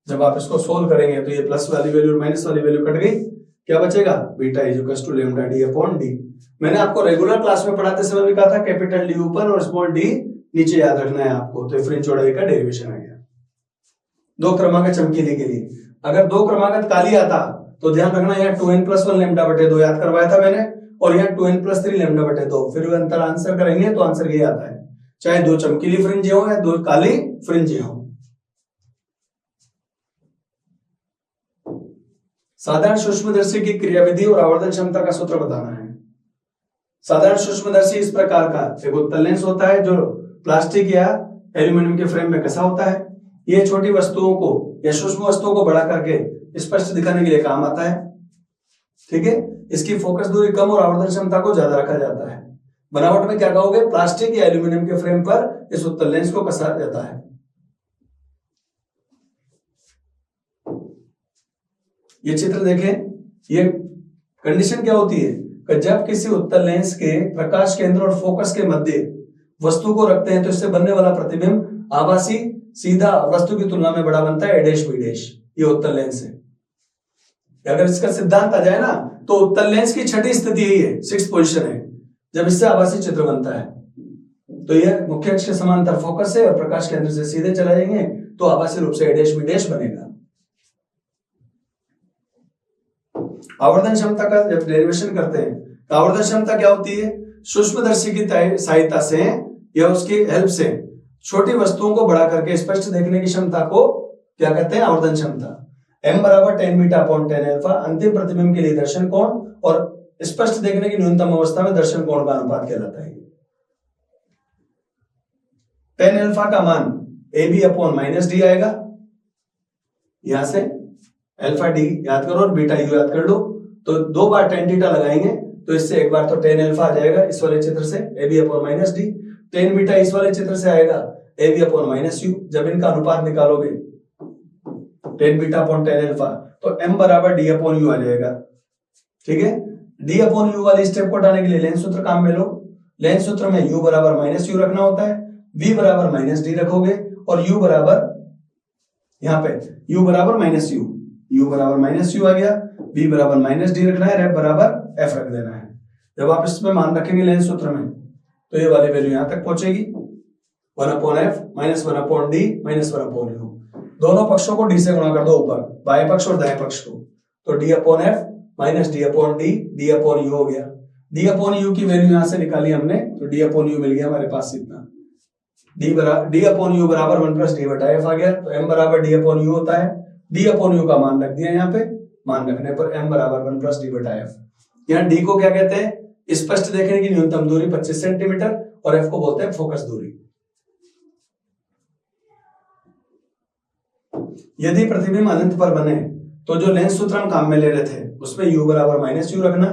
जब आप इसको सोल्व करेंगे तो ये प्लस वाली वैल्यू और माइनस वाली वैल्यू कट गई, क्या बचेगा? Beta is equal to lambda d upon d। मैंने आपको रेगुलर क्लास में पढ़ाते समय भी कहा था कैपिटल D ऊपर और स्मॉल d नीचे याद रखना है आपको। तो फ्रिंज चौड़ाई का डेरिवेशन आ गया दो क्रमागत चमकीली के लिए। अगर दो क्रमागत काली आता तो ध्यान रखना, यहाँ 2n+1 लैम्डा बटे 2 याद करवाया था मैंने, और यहाँ 2n+3 लैम्डा बटे 2। फिर अंतर आंसर करेंगे तो आंसर ये आता है, चाहे दो चमकीली फ्रिंज हो या दो काली फ्रिंज हो। साधारण सूक्ष्मदर्शी की क्रियाविधि और आवर्धन क्षमता का सूत्र बताना है। साधारण सूक्ष्मदर्शी इस प्रकार का एक उत्तल लेंस होता है जो प्लास्टिक या एल्यूमिनियम के फ्रेम में कसा होता है। ये छोटी वस्तुओं को या सूक्ष्म वस्तुओं को बड़ा करके स्पष्ट दिखाने के लिए काम आता है। ठीक है, इसकी फोकस दूरी कम और आवर्धन क्षमता को ज्यादा रखा जाता है। बनावट में क्या कहोगे? प्लास्टिक या एल्यूमिनियम के फ्रेम पर इस उत्तल लेंस को कसा जाता है। ये चित्र देखें, ये कंडीशन क्या होती है कि जब किसी उत्तल लेंस के प्रकाश केंद्र और फोकस के मध्य वस्तु को रखते हैं तो इससे बनने वाला प्रतिबिंब आभासी सीधा वस्तु की तुलना में बड़ा बनता है, a डैश b डैश। ये उत्तल लेंस है। अगर इसका सिद्धांत आ जाए ना तो उत्तल लेंस की छठी स्थिति यही है, 6th पोजीशन है, जब इससे आभासी चित्र बनता है। तो यह मुख्य अक्ष के समांतर फोकस है और प्रकाश केंद्र से सीधे चला जाएंगे तो आभासी रूप से a डैश b डैश बनेगा। आवर्धन क्षमता का जब डेरिवेशन करते हैं तो आवर्धन क्षमता क्या होती है? सूक्ष्मदर्शी की सहायता से या उसकी हेल्प से छोटी वस्तुओं को बड़ा करके स्पष्ट देखने की क्षमता को क्या कहते हैं? आवर्धन क्षमता। m बराबर 10 बीटा अपॉन 10 अल्फा अंतिम प्रतिबिंब के लिए दर्शन कोण और स्पष्ट देखने की न्यूनतम अवस्था में दर्शन कोण का अनुपात कहलाता है। 10 अल्फा का मान ab अपॉन माइनस डी आएगा। यहां से अल्फा डी याद करो और बीटा यू याद कर लो। तो दो बार tan थीटा लगाएंगे तो इससे एक बार तो tan अल्फा आ जाएगा इस वाले चित्र से, ab upon minus D. tan beta इस वाले चित्र से आएगा, ab अपॉन माइनस यू। जब इनका अनुपात निकालोगे tan beta upon tan alpha तो m बराबर d अपॉन यू आ जाएगा। ठीक है, d अपॉन यू वाले स्टेप को हटाने के लिए लेंस सूत्र काम में लो। लेंस सूत्र में u बराबर माइनस यू रखना होता है, v बराबर माइनस डी रखोगे और u बराबर यहाँ पे u बराबर माइनस यू, u बराबर माइनस यू आ गया, v बराबर माइनस डी रखना है, f बराबर f रख देना है। जब आप इसमें मान रखेंगे लेंस सूत्र में तो ये वाली वैल्यू यहां तक पहुंचेगी 1 upon f minus 1 upon d minus 1 upon u। दोनों पक्षों को d से गुणा कर दो ऊपर, बाएं पक्ष और दाएं पक्ष को, तो d upon f minus d upon d, d upon u हो गया। d अपॉन u की वैल्यू यहां से निकाली हमने तो d अपॉन u मिल गया हमारे पास इतना। d अपॉन u बराबर 1 प्लस d बटा f आ गया। तो m बराबर d अपॉन u होता है, d अपॉन u का मान रख दिया यहाँ पे, मान रखने पर m बराबर 1 प्लस d बटा f। यहाँ d को क्या कहते हैं? स्पष्ट देखने की न्यूनतम दूरी 25 सेंटीमीटर और f को बोलते हैं फोकस दूरी। यदि प्रतिबिंब अनंत पर बने तो जो लेंस सूत्र हम काम में ले रहे थे उसमें u बराबर माइनस यू रखना,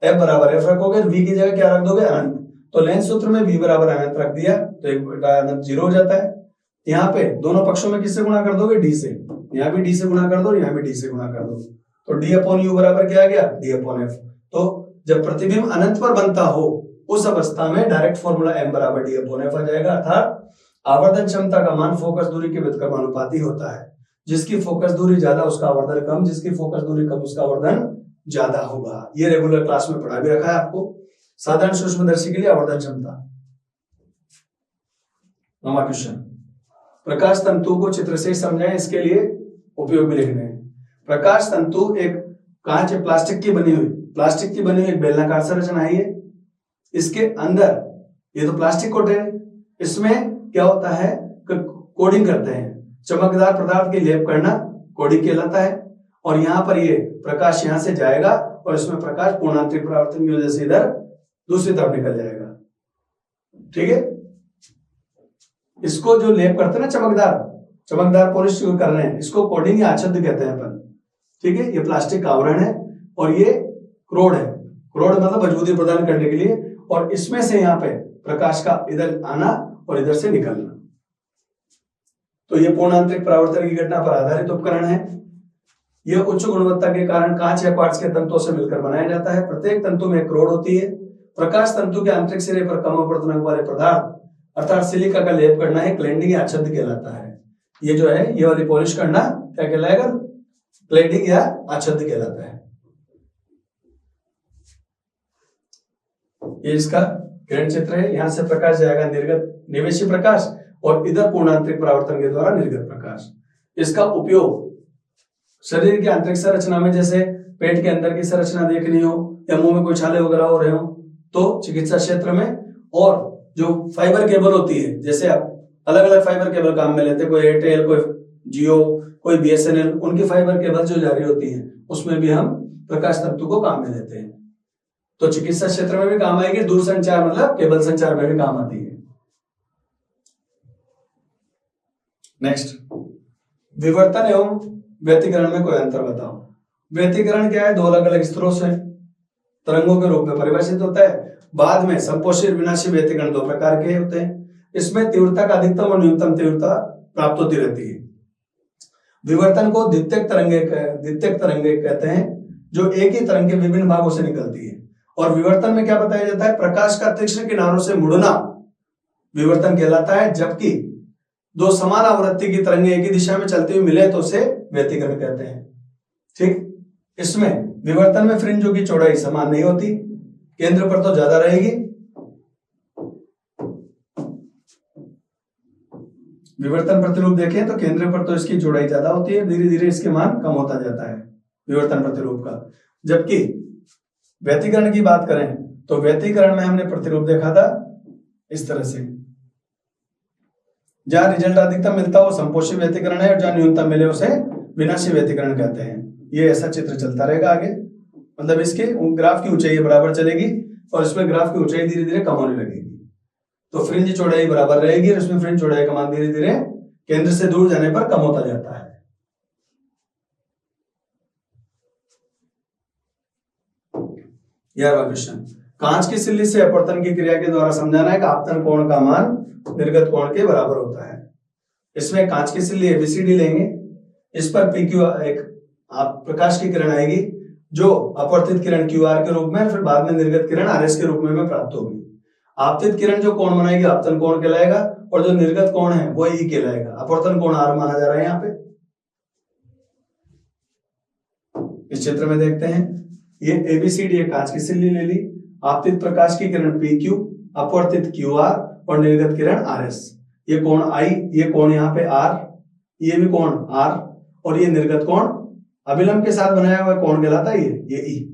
f बराबर f रखोगे, v की जगह क्या रख दोगे? अनंत। तो लेंस सूत्र में v बराबर अनंत रख दिया तो एक बटा अनंत 0 हो जाता है। यहाँ पे दोनों पक्षों में किससे गुणा कर दोगे? d से। यहाँ भी d से गुणा कर दो, यहाँ भी d से गुणा कर दो, तो d अपॉन u बराबर क्या आ गया? d upon f। तो जब प्रतिबिंब अनंत पर बनता हो उस अवस्था में डायरेक्ट फॉर्मूला m बराबर d अपॉन f आ जाएगा। अर्थात आवर्धन क्षमता का मान फोकस दूरी के व्युत्क्रमानुपाती होता है। जिसकी फोकस दूरी ज्यादा उसका आवर्धन कम, जिसकी फोकस दूरी कम उसका आवर्धन ज्यादा होगा। ये रेगुलर क्लास में पढ़ा भी रखा है आपको। साधारण सूक्ष्मदर्शी के लिए आवर्धन क्षमता। नवा क्वेश्चन, प्रकाश तंतु को चित्र से समझाएं, इसके लिए उपयोग में लिखने हैं। प्रकाश तंतु एक कांच या प्लास्टिक की बनी हुई एक बेलनाकार संरचना है। ये इसके अंदर ये तो प्लास्टिक कोटेड है, इसमें क्या होता है कोडिंग करते हैं, चमकदार पदार्थ की लेप करना कोडिंग कहलाता है। और यहाँ पर ये प्रकाश यहाँ से जाएगा और इसमें प्रकाश पूर्णांतरिक परावर्तन की वजह से इधर दूसरी तरफ निकल जाएगा। ठीक है, इसको जो लेप करते हैं ना चमकदार पॉलिश कर रहे हैं, इसको कोडिंग या आच्छादन कहते हैं अपन। ठीक है, ये प्लास्टिक का आवरण है और ये क्रोड है। क्रोड मतलब मजबूती प्रदान करने के लिए, और इसमें से यहाँ पे प्रकाश का इधर आना और इधर से निकलना। तो ये पूर्णांतरिक परावर्तन की घटना पर आधारित उपकरण है। यह उच्च गुणवत्ता के कारण कांच या क्वार्ट्ज के तंतुओं से मिलकर बनाया जाता है। प्रत्येक तंतु में एक क्रोड होती है। प्रकाश तंतु के आंतरिक सिरे पर कम अपवर्तनांक वाले पदार्थ अर्थात सिलिका का लेप करना है क्लेंडिंग या आच्छादन कहलाता है। ये जो है ये वाली पॉलिश करना क्या कहलाएगा? क्लेंडिंग या आच्छादन कहलाता है। ये इसका किरण चित्र है। यहां से प्रकाश जाएगा निर्गत निवेशी प्रकाश और इधर पूर्णांतरिक परावर्तन के द्वारा निर्गत प्रकाश। इसका उपयोग शरीर की आंतरिक संरचना में, जैसे पेट के अंदर की संरचना देखनी हो या मुंह में कोई छाले वगैरह हो रहे हो तो चिकित्सा क्षेत्र में, और जो फाइबर केबल होती है, जैसे आप अलग अलग फाइबर केबल काम में लेते हैं, कोई एयरटेल, कोई जियो, कोई बीएसएनएल, उनकी फाइबर केबल जो जारी होती है उसमें भी हम प्रकाश तंतु को काम में लेते हैं। तो चिकित्सा क्षेत्र में भी काम आएगी, दूर संचार मतलब केबल संचार में भी काम आती है। नेक्स्ट, विवर्तन एवं व्यतिकरण में कोई अंतर बताओ। व्यतिकरण क्या है? दो अलग अलग स्तरों से तरंगों के रूप में परिभाषित होता है। बाद में संपोषी विनाशी व्यतिकरण दो प्रकार के होते हैं। इसमें तीव्रता का अधिकतम और न्यूनतम तीव्रता प्राप्त होती रहती है। विवर्तन को द्वितीयक तरंगे कहते हैं, जो एक ही तरंग के विभिन्न भागों से निकलती है। और विवर्तन में क्या बताया जाता है? प्रकाश का तीक्ष्ण किनारों से मुड़ना विवर्तन कहलाता है, जबकि दो समान आवृत्ति की तरंगें एक ही दिशा में चलती हुई मिले तो उसे व्यतिकरण कहते हैं। ठीक, इसमें विवर्तन में फ्रिंजों की चौड़ाई समान नहीं होती, केंद्र पर तो ज्यादा रहेगी। विवर्तन प्रतिरूप देखें तो केंद्र पर तो इसकी चौड़ाई ज्यादा होती है, धीरे धीरे इसके मान कम होता जाता है विवर्तन प्रतिरूप का। जबकि व्यतिकरण की बात करें तो व्यतिकरण में हमने प्रतिरूप देखा था इस तरह से, जहां रिजल्ट अधिकतम मिलता हो संपोषी व्यतिकरण है और जहां न्यूनतम मिले उसे विनाशी व्यतिकरण कहते हैं। ये ऐसा चित्र चलता रहेगा आगे, मतलब इसके ग्राफ की ऊंचाई बराबर चलेगी और इसमें ग्राफ की ऊंचाई धीरे धीरे कम होने लगेगी। तो फ्रिंज चौड़ाई बराबर रहेगी और इसमें फ्रिंज चौड़ाई का मान धीरे धीरे केंद्र से दूर जाने पर कम होता जाता है। 11वां क्वेश्चन, कांच की सिल्ली से अपवर्तन की क्रिया के द्वारा समझाना है कि आपतन कोण का मान निर्गत कोण के बराबर होता है। इसमें कांच की सिल्ली एबीसीडी लेंगे, इस पर पीक्यू एक प्रकाश की किरण आएगी जो अपवर्तित किरण क्यूआर के रूप में, फिर बाद में निर्गत किरण आरएस के रूप में प्राप्त होगी। आपतित किरण जो कोण बनाएगी आपतन कोण कहलाएगा और जो निर्गत कोण है वो ई कहलाएगा। अपवर्तन कोण आर माना जा रहा है यहाँ पे। इस चित्र में देखते हैं, ये एबीसीडी कांच की सिल्ली ले ली, आपतित प्रकाश की किरण पीक्यू, अपवर्तित क्यूआर और निर्गत किरण आरएस। ये कोण आई, ये कोण यहाँ पे आर, ये भी कोण आर और ये निर्गत कोण अभिलंब के साथ बनाया हुआ कोण कहलाता है ये ई।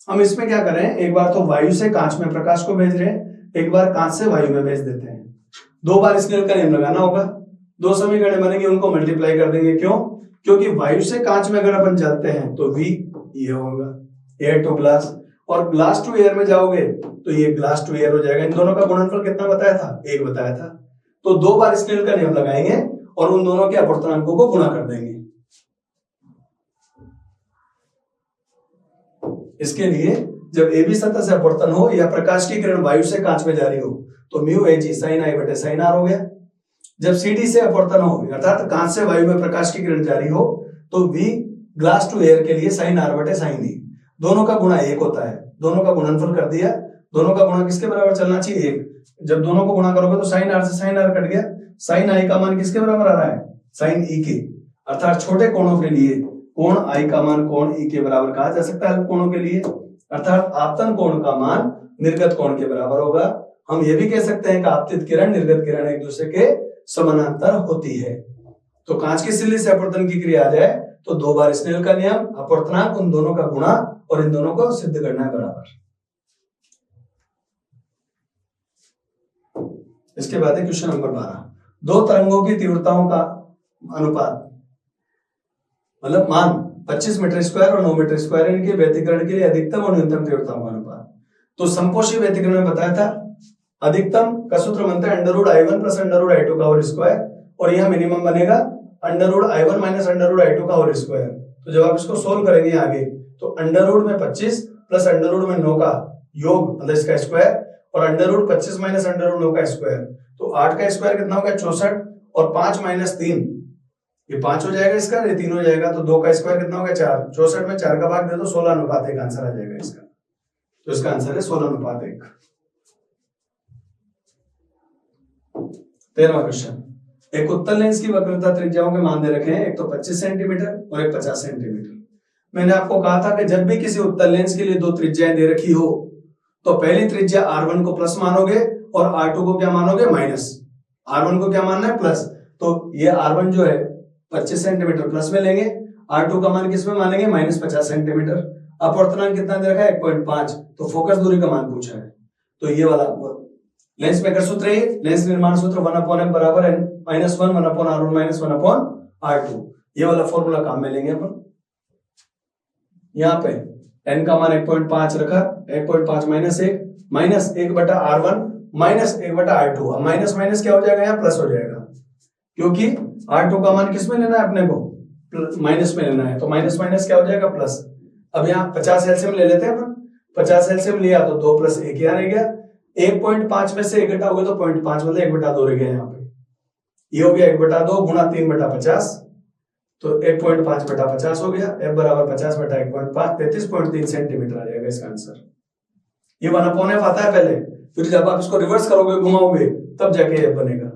हम इसमें क्या करें, एक बार तो वायु से कांच में प्रकाश को भेज रहे हैं, एक बार कांच से वायु में भेज देते हैं। दो बार स्नेल का नियम लगाना होगा, दो समीकरण बनेंगे उनको मल्टीप्लाई कर देंगे। क्यों? क्योंकि वायु से कांच में अगर अपन चलते हैं तो V ये होगा, एयर टू ग्लास, और ग्लास टू एयर में जाओगे तो ये ग्लास टू एयर हो जाएगा। इन दोनों का गुणनफल कितना बताया था? 1 बताया था। तो दो बार स्नेल का नियम लगाएंगे और उन दोनों के अपवर्तनांकों को गुणा कर देंगे। इसके लिए जब ए बी सतह से अपवर्तन हो या प्रकाश की किरण वायु से कांच में जारी हो तो म्यू ए जी साइन आई बटे साइन आर हो गया। जब सी डी से अपवर्तन हो अर्थात कांच से वायु में प्रकाश की किरण जारी हो तो वी ग्लास टू एयर के लिए साइन आर बटे साइन ई। दोनों का गुणा 1 होता है, दोनों का गुणनफल कर दिया। दोनों का गुणा किसके बराबर चलना चाहिए? 1। जब दोनों को गुणा करोगे तो साइन आर से साइन आर कट गया, साइन आई का मान किसके बराबर आ रहा है? साइन ई के। अर्थात छोटे कोणों के लिए कोण आई का मान कोण ई के बराबर कहा जा सकता है अल्प कोणों के लिए, अर्थात आपतन कोण का मान निर्गत कोण के बराबर होगा। हम ये भी कह सकते हैं कि आपतित किरण निर्गत किरण एक दूसरे के समानांतर होती है। तो कांच की सिल्ली से अपवर्तन की क्रिया आ जाए तो 2 बार स्नेल का नियम, अपवर्तनांक उन दोनों का गुणा और इन दोनों को सिद्ध करना है बराबर। इसके बाद है क्वेश्चन नंबर 12। दो तरंगों की तीव्रताओं का अनुपात मतलब मान 25 मीटर स्क्वायर और 9 मीटर स्क्वायर, इनके व्यतिकरण के लिए अधिकतम और न्यूनतम तीव्रताओं का अनुपात। तो समपोषी व्यतिकरण में बताया था, अधिकतम का सूत्र बनता है √I1 + √I2 का होल स्क्वायर, और यह मिनिमम बनेगा √I1 - √I2 का होल स्क्वायर। तो जब आप इसको सोल्व करेंगे आगे तो √में 25 प्लस √में 9 का योग मतलब इसका स्क्वायर, और √25 - √9 का स्क्वायर, तो 8 का स्क्वायर कितना होगा 64, और 5 - 3 ये 5 हो जाएगा इसका, ये 3 हो जाएगा, तो 2 का स्क्वायर कितना होगा 4। 64 में 4 का भाग दे दो 16:1 आंसर आ जाएगा इसका। तो इसका आंसर है 16:1। 13वां क्वेश्चन, एक उत्तल लेंस की वक्रता त्रिज्याओं के मान दे रखे हैं, एक तो 25 सेंटीमीटर और एक 50 सेंटीमीटर। मैंने आपको कहा था कि जब भी किसी उत्तल लेंस के लिए दो त्रिज्याएं दे रखी हो तो पहली त्रिज्या R1 को प्लस मानोगे और R2 को क्या मानोगे माइनस। R1 को क्या मानना है प्लस, तो ये R1 जो है 25 सेंटीमीटर प्लस में लेंगे, R2 का मान किस में मानेंगे -50 सेंटीमीटर। अपवर्तनांक कितना दे रखा है 1.5, तो फोकस दूरी का मान पूछा है। तो ये वाला लेंस मेकर सूत्र है, लेंस निर्माण सूत्र 1/f बराबर है -1 1/R1 - 1/R2। ये वाला फॉर्मूला काम में लेंगे अपन। यहाँ पे n का मान 1.5 रखा, 1.5 - 1/R1 - 1/R2। अब माइनस माइनस क्या हो जाएगा यहाँ प्लस हो जाएगा, क्योंकि R2 का मान किस में लेना है अपने को माइनस में लेना है, तो माइनस माइनस क्या हो जाएगा प्लस। अब यहाँ 50 एलसीएम ले लेते हैं अपन, 50 एलसीएम लिया तो 2 + 1 यहाँ रह गया, 1.5 में से 1 घटाओगे तो 0.5 मतलब 1/2 रह गया यहाँ पे। ये हो गया 1/2 गुणा 3/50, तो 1.5/50 हो गया, f बराबर 50/1.5 33.3 सेंटीमीटर आ जाएगा इसका आंसर। ये 1/f आता है पहले, फिर जब आप इसको रिवर्स करोगे घुमाओगे तब जाके f बनेगा।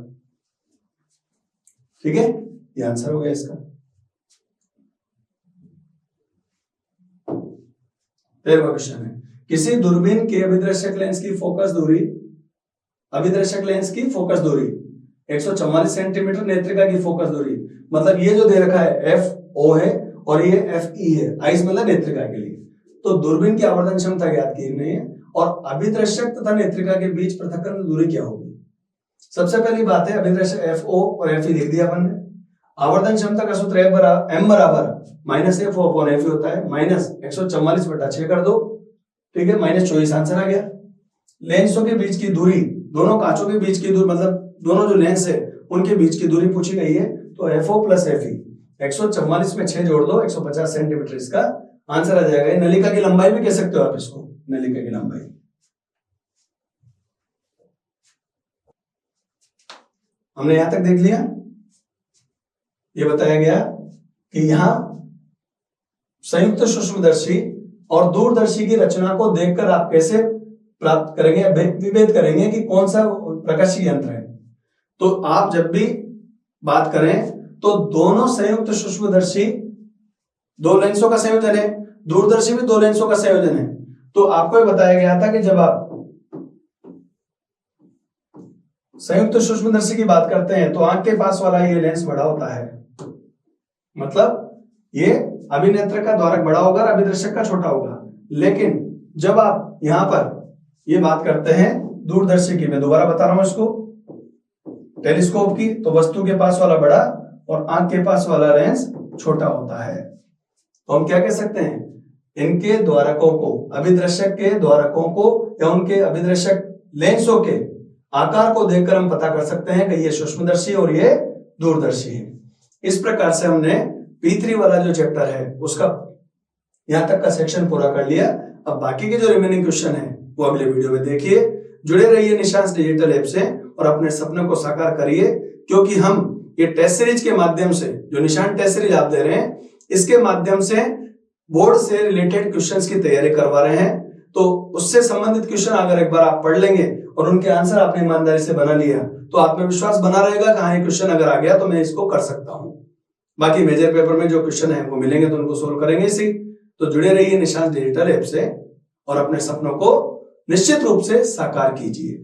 ठीक है, ये आंसर हो गया इसका। 13वां क्वेश्चन है, किसी दूरबीन के अभिदर्शक लेंस की फोकस दूरी 144 सेंटीमीटर, नेत्रिका की फोकस दूरी मतलब ये जो दे रखा है FO है और ये FE है, आइस मतलब नेत्रिका के लिए। तो दूरबीन की आवर्धन क्षमता ज्ञात की नहीं है और अभिदर्शक तथा नेत्रिका के बीच पृथक्करण दूरी क्या होगी। सबसे पहली बात है अभिदर्शक FO और FE लिख दिया अपन ने। आवर्धन क्षमता का सूत्र m बराबर -FO/FE होता है, -144/6 कर दो, ठीक है, -24 आंसर आ गया। लेंसों के बीच की दूरी, दोनों कांचों के बीच की दूरी मतलब दोनों जो लेंस है उनके बीच की दूरी पूछी गई है, तो FO + FE 144 में 6 जोड़ दो 150 सेंटीमीटर इसका आंसर आ जाएगा। नलिका की लंबाई भी कह सकते हो आप इसको, नलिका की लंबाई। हमने यहां तक देख लिया। ये बताया गया कि यहां संयुक्त सूक्ष्मदर्शी और दूरदर्शी की रचना को देखकर आप कैसे प्राप्त करेंगे, विभेद करेंगे कि कौन सा प्रकाशीय यंत्र है। तो आप जब भी बात करें तो दोनों संयुक्त सूक्ष्मदर्शी 2 लेंसों का संयोजन है, दूरदर्शी भी 2 लेंसों का संयोजन है। तो आपको बताया गया था कि जब आप संयुक्त सूक्ष्मदर्शी की बात करते हैं तो आंख के पास वाला ये लेंस बड़ा होता है, मतलब ये अभिनेत्र का द्वारक बड़ा होगा और अभिदर्शक का छोटा होगा। लेकिन जब आप यहां पर ये बात करते हैं दूरदर्शी की, मैं दोबारा बता रहा हूं इसको, टेलीस्कोप की, तो वस्तु के पास वाला बड़ा और आंख के पास वाला लेंस छोटा होता है। तो हम क्या कह सकते हैं, इनके द्वारकों को, अभिदर्शक के द्वारकों को या उनके अभिदर्शक लेंसों के आकार को देखकर हम पता कर सकते हैं कि ये सूक्ष्मदर्शी और ये दूरदर्शी है। इस प्रकार से हमने P3 वाला जो चैप्टर है उसका यहां तक का सेक्शन पूरा कर लिया। अब बाकी के जो रिमेनिंग क्वेश्चन है वो अगले वीडियो में देखिए। जुड़े रहिए निशांस डिजिटल ऐप से और अपने सपनों को साकार करिए, क्योंकि हम ये टेस्ट सीरीज के माध्यम से, जो निशान टेस्ट सीरीज आप दे रहे हैं, इसके माध्यम से बोर्ड से रिलेटेड क्वेश्चंस की तैयारी करवा रहे हैं। तो उससे संबंधित क्वेश्चन अगर एक बार आप पढ़ लेंगे और उनके आंसर आपने ईमानदारी से बना लिया तो आत्मविश्वास बना रहेगा कि हाँ ये क्वेश्चन अगर आ गया तो मैं इसको कर सकता हूं। बाकी मेजर पेपर में जो क्वेश्चन है वो मिलेंगे तो उनको सोल्व करेंगे इसी। तो जुड़े रहिए निशांस डिजिटल ऐप से और अपने सपनों को निश्चित रूप से साकार कीजिए।